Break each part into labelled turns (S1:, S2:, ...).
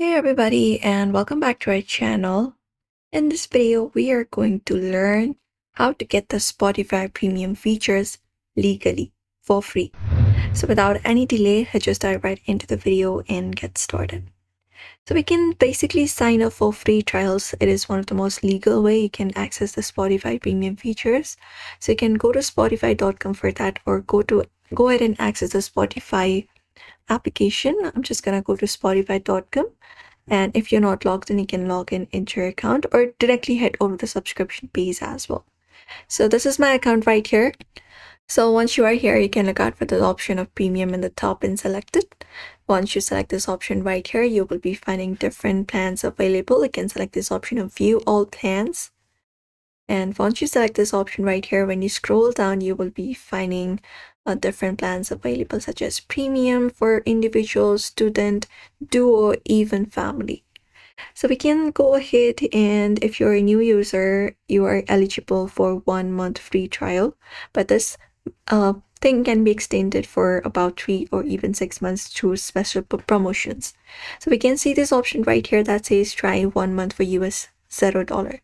S1: Hey everybody, and welcome back to our channel. In this video, we are going to learn how to get the Spotify premium features legally for free. So without any delay, let's just dive right into the video and get started. So we can basically sign up for free trials. It is one of the most legal way you can access the Spotify premium features. So you can go to spotify.com for that, or go ahead and access the Spotify application. I'm just gonna go to spotify.com, and if you're not logged in, you can log in into your account or directly head over to the subscription page as well. So this is my account right here. So once you are here, you can look out for the option of premium in the top and select it. Once you select this option right here, you will be finding different plans available. You can select this option of view all plans. And once you select this option right here, when you scroll down, you will be finding different plans available, such as premium for individual, student, duo, even family. So we can go ahead, and if you're a new user, you are eligible for 1 month free trial, but this thing can be extended for about 3 or even 6 months through special promotions. So we can see this option right here that says try 1 month for US $0,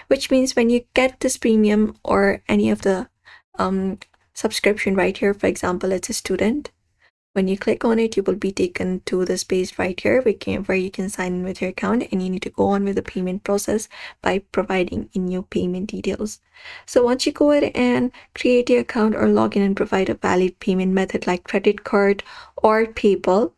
S1: which means when you get this premium or any of the subscription right here, for example, it's a student. When you click on it, you will be taken to this page right here where you can sign in with your account, and you need to go on with the payment process by providing in your payment details. So once you go ahead and create your account or log in and provide a valid payment method like credit card or PayPal,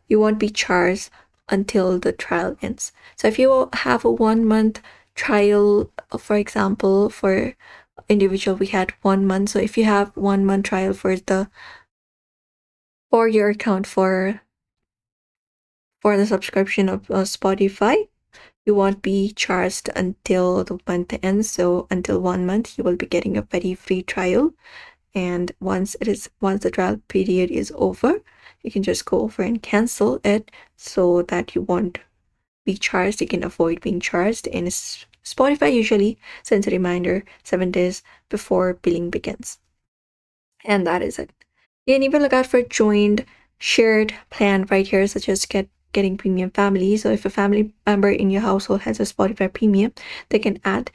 S1: you won't be charged until the trial ends. So if you have a 1 month trial, for example, for individual, we had 1 month. So if you have 1 month trial for your account for the subscription of Spotify, you won't be charged until the month ends. So until 1 month, you will be getting a very free trial. And once the trial period is over, you can just go over and cancel it so that you won't be charged. You can avoid being charged. And Spotify usually sends a reminder 7 days before billing begins. And that is it. You can even look out for joined shared plan right here, such as getting premium family. So if a family member in your household has a Spotify premium, they can add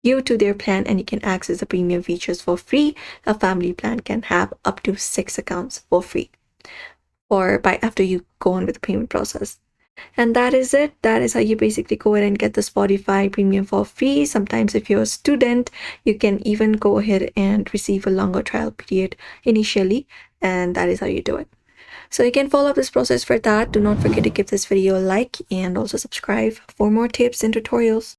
S1: you to their plan and you can access the premium features for free. A family plan can have up to 6 accounts for free, or by after you go on with the payment process. And that is it. That is how you basically go ahead and get the Spotify premium for free. Sometimes if you're a student, you can even go ahead and receive a longer trial period initially, and that is how you do it. So you can follow up this process for that. Do not forget to give this video a like and also subscribe for more tips and tutorials.